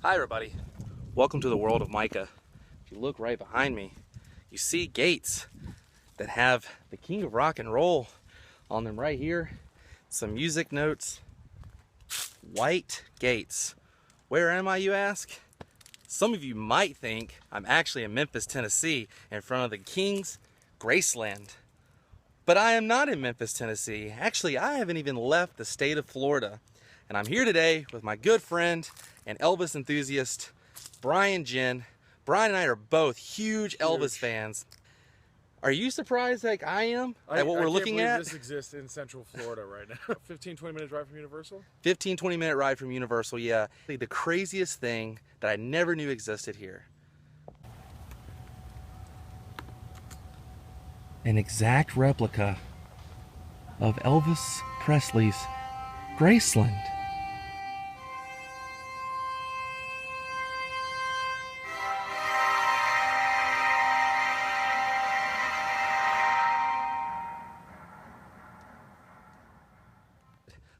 Hi everybody, welcome to the world of Micah. If you look right behind me, you see gates that have the king of rock and roll on them right here. Some music notes, white gates. Where am I, you ask? Some of you might think I'm actually in Memphis, Tennessee, in front of the King's Graceland. But I am not in Memphis, Tennessee. Actually, I haven't even left the state of Florida. And I'm here today with my good friend and Elvis enthusiast, Brian Jen. Brian and I are both huge Elvis fans. Are you surprised like I am at what we're looking at? This exists in Central Florida right now. 15-20 minute drive from Universal? 15-20 minute ride from Universal, yeah. The craziest thing that I never knew existed here. An exact replica of Elvis Presley's Graceland.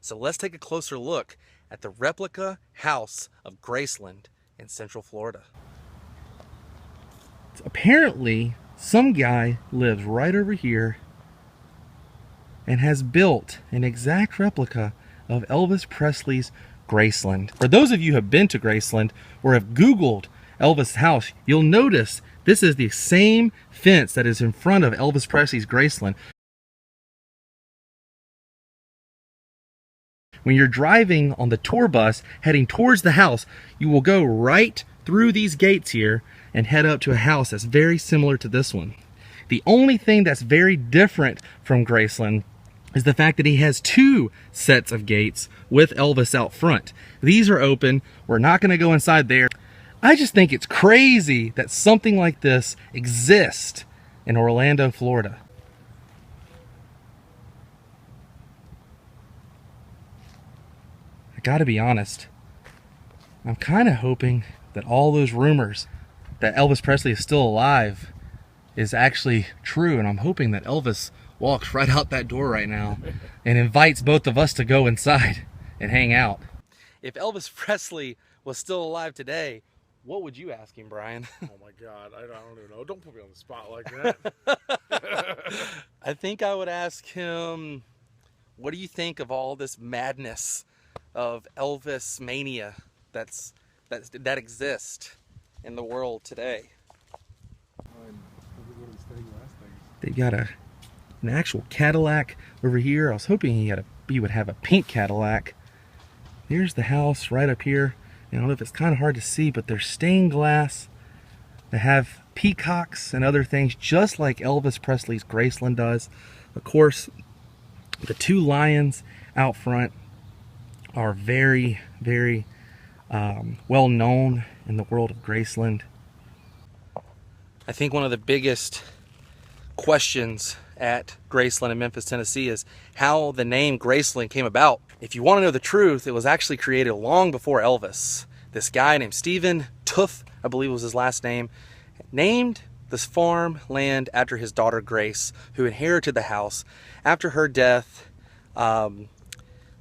So let's take a closer look at the replica house of Graceland in Central Florida. Apparently, some guy lives right over here and has built an exact replica of Elvis Presley's Graceland. For those of you who have been to Graceland or have Googled Elvis' house, you'll notice this is the same fence that is in front of Elvis Presley's Graceland. When you're driving on the tour bus heading towards the house, you will go right through these gates here and head up to a house that's very similar to this one. The only thing that's very different from Graceland is the fact that he has two sets of gates with Elvis out front. These are open. We're not going to go inside there. I just think it's crazy that something like this exists in Orlando, Florida. I gotta be honest, I'm kind of hoping that all those rumors that Elvis Presley is still alive is actually true, and I'm hoping that Elvis walks right out that door right now and invites both of us to go inside and hang out. If Elvis Presley was still alive today, what would you ask him, Brian? Oh my God, I don't even know. Don't put me on the spot like that. I think I would ask him, what do you think of all this madness of Elvis mania that exists in the world today? They've got an actual Cadillac over here. I was hoping he would have a pink Cadillac. Here's the house right up here. I don't know if it's kind of hard to see, but they're stained glass. They have peacocks and other things just like Elvis Presley's Graceland does. Of course, the two lions out front are very, very well known in the world of Graceland. I think one of the biggest questions at Graceland in Memphis, Tennessee is how the name Graceland came about. If you want to know the truth, it was actually created long before Elvis. This guy named Stephen Tuff, I believe was his last name, named this farm land after his daughter Grace, who inherited the house. After her death,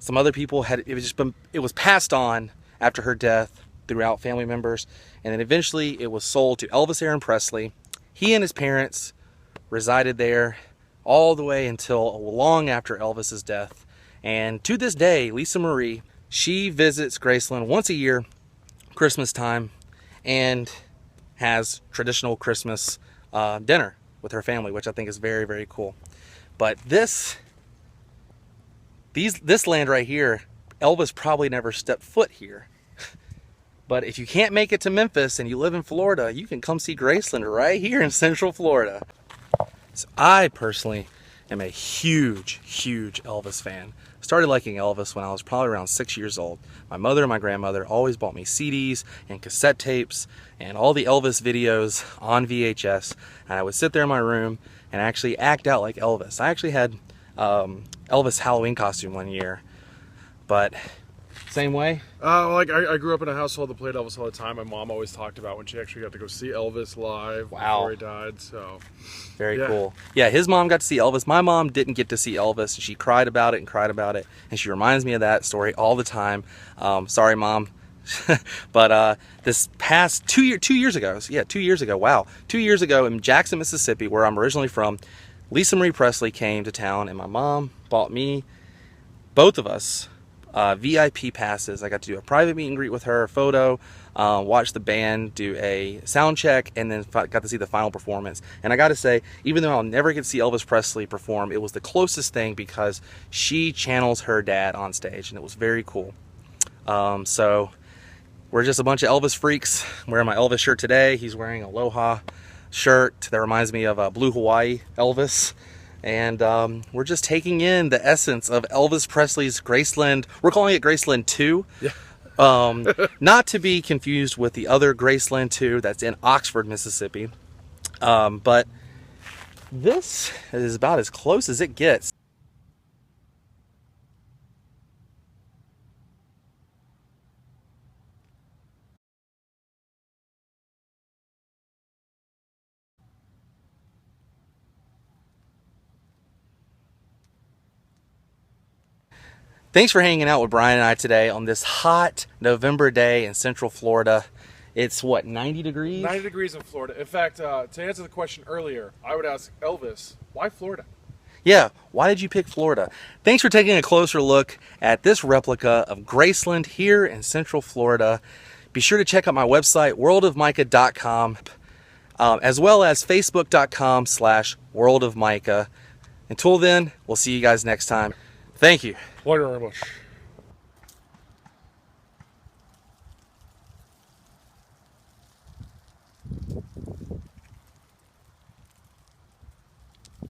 some other people it was passed on after her death throughout family members, and then eventually it was sold to Elvis Aaron Presley. He and his parents resided there all the way until long after Elvis's death. And to this day, Lisa Marie, she visits Graceland once a year, Christmas time, and has traditional Christmas dinner with her family, which I think is very, very cool. But this land right here, Elvis probably never stepped foot here. But if you can't make it to Memphis and you live in Florida, you can come see Graceland right here in Central Florida. So I personally am a huge, huge Elvis fan. Started liking Elvis when I was probably around 6 years old. My mother and my grandmother always bought me CDs and cassette tapes and all the Elvis videos on VHS. And I would sit there in my room and actually act out like Elvis. I actually had Elvis Halloween costume one year, but same way? Like I grew up in a household that played Elvis all the time. My mom always talked about when she actually got to go see Elvis live before he died. So very cool. Yeah, his mom got to see Elvis. My mom didn't get to see Elvis, and she cried about it and cried about it. And she reminds me of that story all the time. Sorry, Mom. But this past 2 years ago, yeah, 2 years ago, wow, 2 years ago in Jackson, Mississippi, where I'm originally from, Lisa Marie Presley came to town, and my mom bought me, both of us, VIP passes. I got to do a private meet and greet with her, a photo, watch the band do a sound check, and then got to see the final performance. And I got to say, even though I'll never get to see Elvis Presley perform, it was the closest thing because she channels her dad on stage, and it was very cool. So we're just a bunch of Elvis freaks. I'm wearing my Elvis shirt today. He's wearing an Aloha shirt that reminds me of Blue Hawaii Elvis. And we're just taking in the essence of Elvis Presley's Graceland. We're calling it Graceland 2. Yeah. Not to be confused with the other Graceland 2 that's in Oxford, Mississippi. But this is about as close as it gets. Thanks for hanging out with Brian and I today on this hot November day in Central Florida. It's what, 90 degrees? 90 degrees in Florida. In fact, to answer the question earlier, I would ask Elvis, why Florida? Yeah, why did you pick Florida? Thanks for taking a closer look at this replica of Graceland here in Central Florida. Be sure to check out my website, worldofmica.com, as well as facebook.com/worldofmica. Until then, we'll see you guys next time. Thank you. Thank you very much.